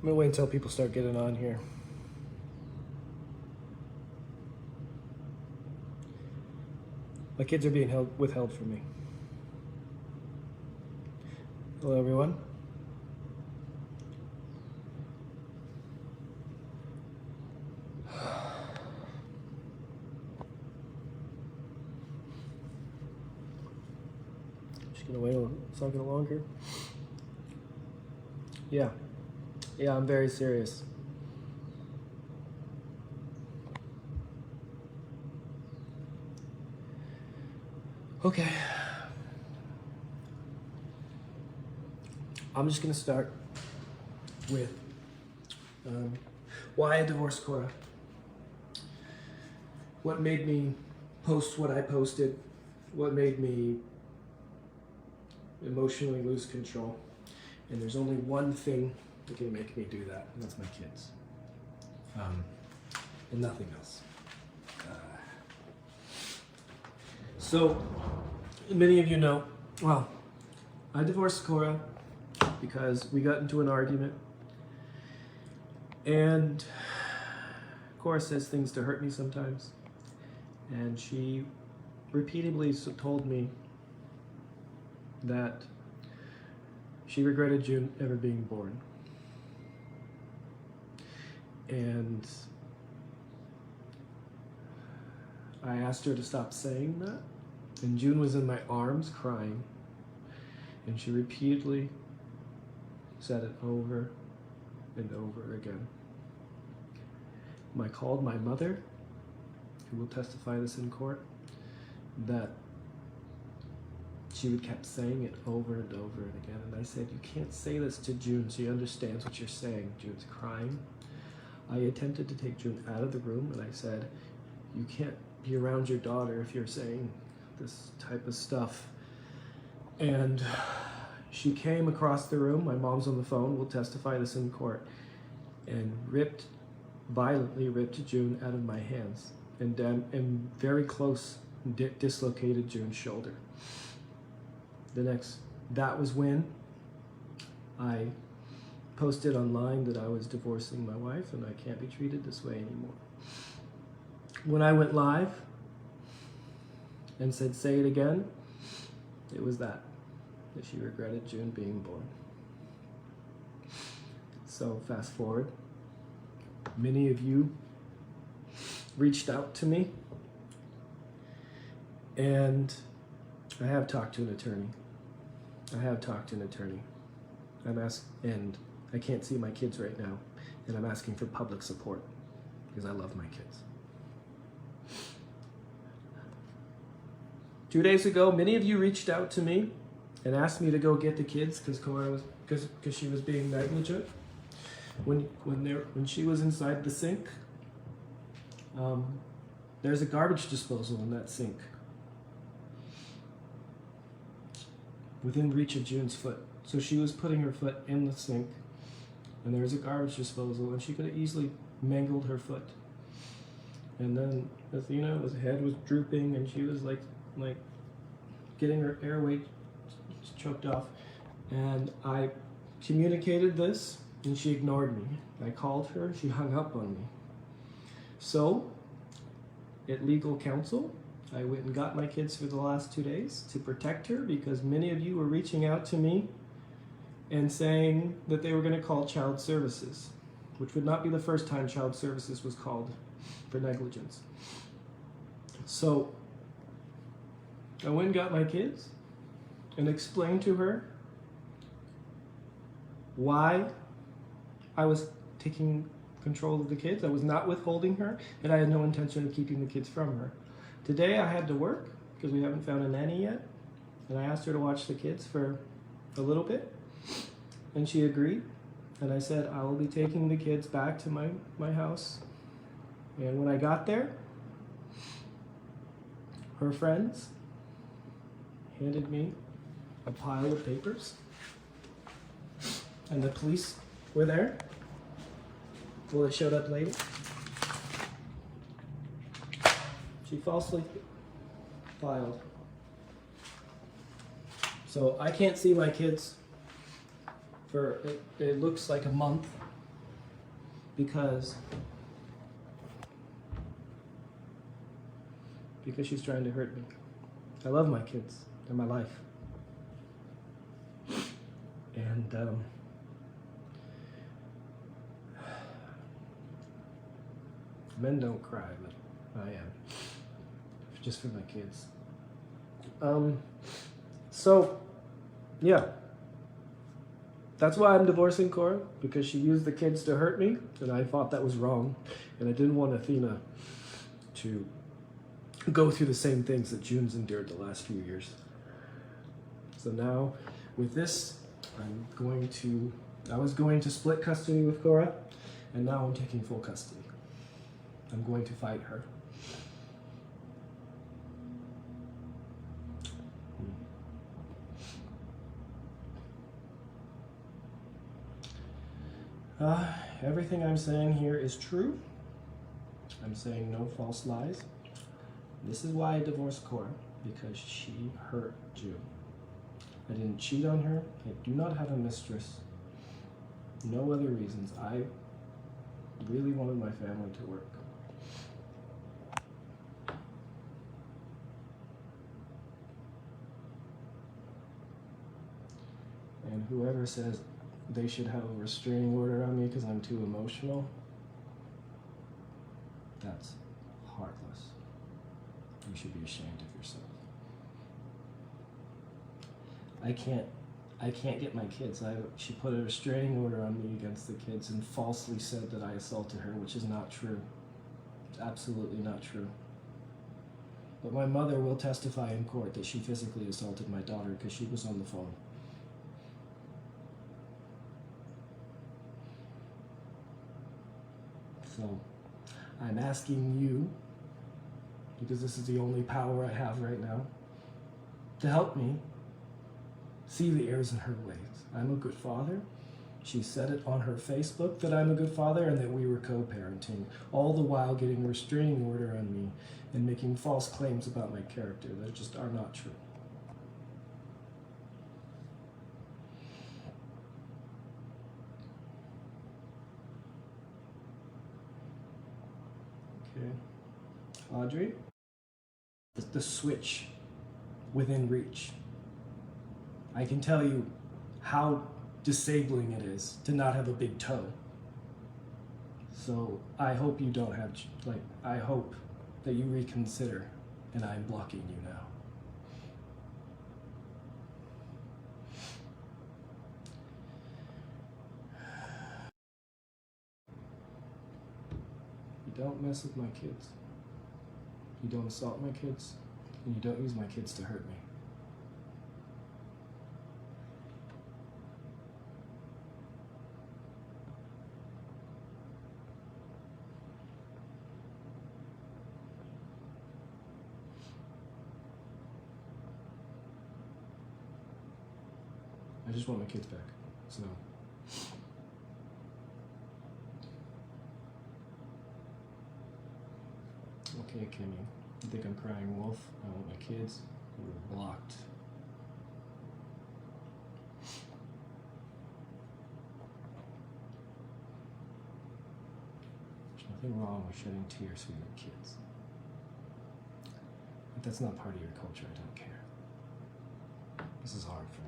I'm gonna wait until people start getting on here. My kids are being withheld from me. Hello, everyone. Just gonna wait a second longer. Yeah, I'm very serious. Okay. I'm just gonna start with why I divorced Korra. What made me post what I posted? What made me emotionally lose control? And there's only one thing that can make me do that, and that's my kids. And nothing else. So, many of you know, well, I divorced Korra because we got into an argument. And Korra says things to hurt me sometimes. And she repeatedly told me that she regretted June ever being born. And I asked her to stop saying that. And June was in my arms crying. And she repeatedly said it over and over again. I called my mother, who will testify this in court, that she would kept saying it over and over and again. And I said, you can't say this to June. She understands what you're saying. June's crying. I attempted to take June out of the room, and I said, you can't be around your daughter if you're saying this type of stuff. And she came across the room, my mom's on the phone, will testify this in court, and violently ripped June out of my hands, and very close dislocated June's shoulder. That was when I posted online that I was divorcing my wife and I can't be treated this way anymore. When I went live and said, say it again, it was that she regretted June being born. So fast forward, many of you reached out to me, and I have talked to an attorney. And I can't see my kids right now, and I'm asking for public support because I love my kids. 2 days ago, many of you reached out to me and asked me to go get the kids because she was being negligent when she was inside the sink. There's a garbage disposal in that sink within reach of June's foot. So she was putting her foot in the sink, and there's a garbage disposal, and she could have easily mangled her foot. And then Athena's head was drooping, and she was like getting her airway choked off. And I communicated this, and she ignored me. I called her, she hung up on me. So, at legal counsel, I went and got my kids for the last 2 days to protect her, because many of you were reaching out to me and saying that they were going to call child services, which would not be the first time child services was called for negligence. So I went and got my kids and explained to her why I was taking control of the kids. I was not withholding her, and I had no intention of keeping the kids from her. Today I had to work because we haven't found a nanny yet, and I asked her to watch the kids for a little bit, and she agreed. And I said, I will be taking the kids back to my house. And when I got there, her friends handed me a pile of papers, and the police were there. Well, they showed up later. She falsely filed. So I can't see my kids for, it looks like a month. because she's trying to hurt me. I love my kids. They're my life. And men don't cry, but I am. Just for my kids. So, yeah. That's why I'm divorcing Korra, because she used the kids to hurt me, and I thought that was wrong. And I didn't want Athena to go through the same things that June's endured the last few years. So now, with this, I was going to split custody with Korra, and now I'm taking full custody. I'm going to fight her. Everything I'm saying here is true. I'm saying no false lies. This is why I divorced Korra, because she hurt June. I didn't cheat on her. I do not have a mistress. No other reasons. I really wanted my family to work. And whoever says they should have a restraining order on me because I'm too emotional, that's heartless. You should be ashamed of yourself. I can't get my kids. She put a restraining order on me against the kids and falsely said that I assaulted her, which is not true. It's absolutely not true. But my mother will testify in court that she physically assaulted my daughter because she was on the phone. So, I'm asking you, because this is the only power I have right now, to help me see the errors in her ways. I'm a good father. She said it on her Facebook that I'm a good father and that we were co-parenting, all the while getting a restraining order on me and making false claims about my character that just are not true. Okay. Audrey? The switch within reach. I can tell you how disabling it is to not have a big toe. So I hope you don't have, I hope that you reconsider, and I'm blocking you now. You don't mess with my kids. You don't assault my kids, and you don't use my kids to hurt me. I just want my kids back, so. Okay, Kimmy, you think I'm crying wolf? I want my kids. We're blocked. There's nothing wrong with shedding tears for your kids. But that's not part of your culture, I don't care. This is hard for me.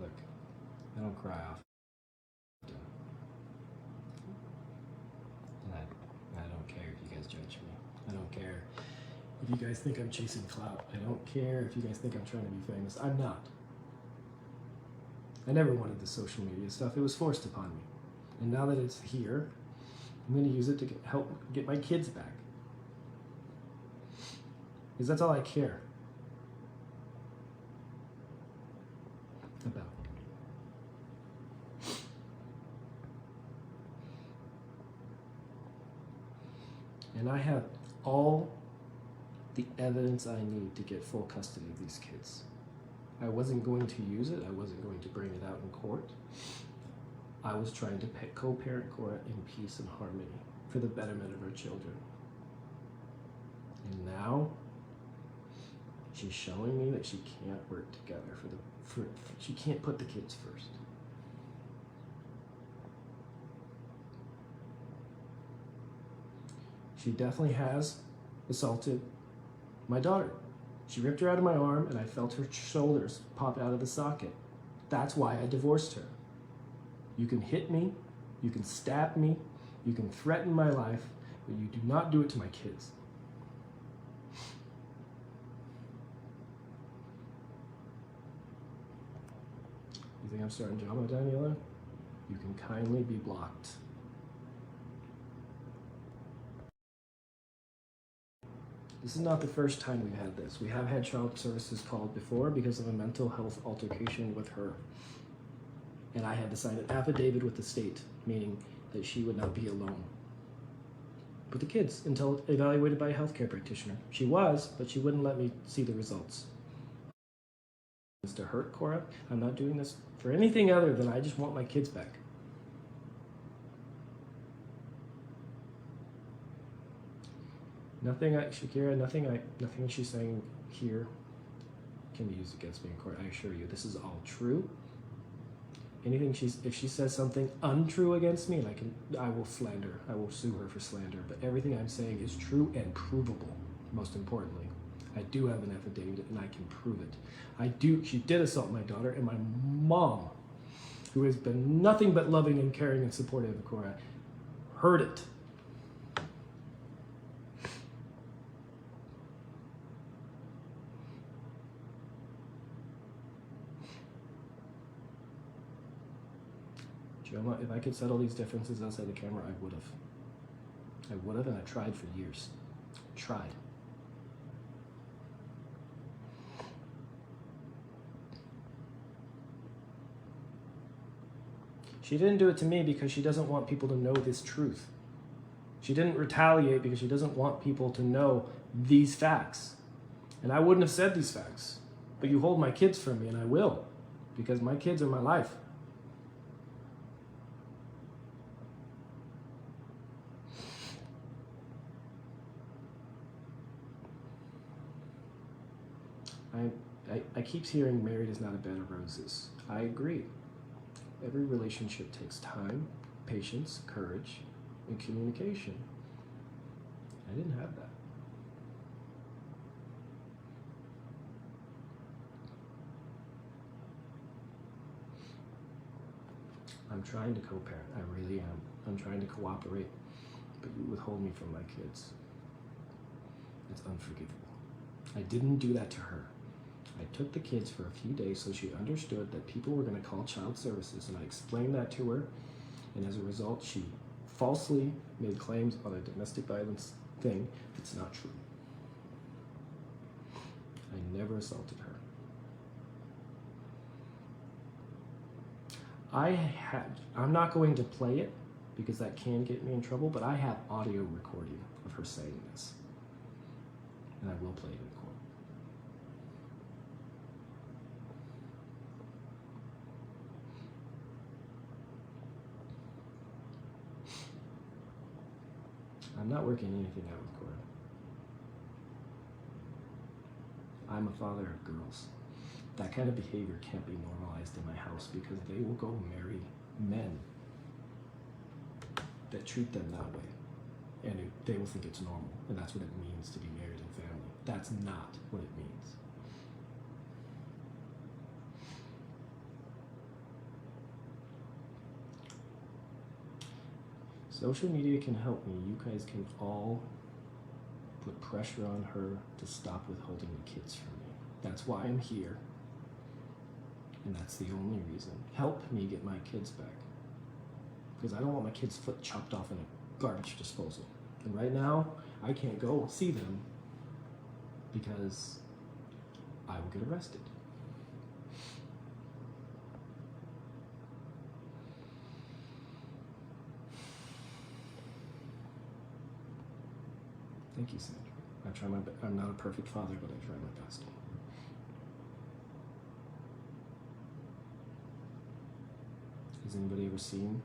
Look, I don't cry often. And I don't care if you guys judge me. I don't care if you guys think I'm chasing clout. I don't care if you guys think I'm trying to be famous. I'm not. I never wanted the social media stuff. It was forced upon me. And now that it's here, I'm going to use it to help get my kids back. Because that's all I care about. And I have all the evidence I need to get full custody of these kids. I wasn't going to use it. I wasn't going to bring it out in court. I was trying to co-parent Korra in peace and harmony for the betterment of her children. And now she's showing me that she can't work together she can't put the kids first. She definitely has assaulted my daughter. She ripped her out of my arm and I felt her shoulders pop out of the socket. That's why I divorced her. You can hit me, you can stab me, you can threaten my life, but you do not do it to my kids. You think I'm starting drama, Daniela? You can kindly be blocked. This is not the first time we've had this. We have had child services called before because of a mental health altercation with her. And I had to sign an affidavit with the state, meaning that she would not be alone with the kids until evaluated by a healthcare practitioner. She was, but she wouldn't let me see the results. To hurt Korra, I'm not doing this for anything other than I just want my kids back. Shakira, nothing she's saying here can be used against me in court. I assure you, this is all true. If she says something untrue against me, I will slander. I will sue her for slander. But everything I'm saying is true and provable. Most importantly, I do have an affidavit and I can prove it. She did assault my daughter, and my mom, who has been nothing but loving and caring and supportive of Korra, heard it. Joma, if I could settle these differences outside the camera, I would have. I would have, and I tried for years. Tried. She didn't do it to me because she doesn't want people to know this truth. She didn't retaliate because she doesn't want people to know these facts. And I wouldn't have said these facts. But you hold my kids from me, and I will. Because my kids are my life. I keep hearing married is not a bed of roses. I agree. Every relationship takes time, patience, courage, and communication. I didn't have that. I'm trying to co-parent. I really am. I'm trying to cooperate, but you withhold me from my kids. It's unforgivable. I didn't do that to her. I took the kids for a few days so she understood that people were going to call child services, and I explained that to her, and as a result, she falsely made claims on a domestic violence thing that's not true. I never assaulted her. I'm not going to play it because that can get me in trouble, but I have audio recording of her saying this, and I will play it in court. I'm not working anything out with Korra. I'm a father of girls. That kind of behavior can't be normalized in my house because they will go marry men that treat them that way. And they will think it's normal. And that's what it means to be married and family. That's not what it means. Social media can help me. You guys can all put pressure on her to stop withholding the kids from me. That's why I'm here. And that's the only reason. Help me get my kids back. Because I don't want my kids' foot chopped off in a garbage disposal. And right now, I can't go see them because I will get arrested. Thank you, Sandra. I'm not a perfect father, but I try my best. Has anybody ever seen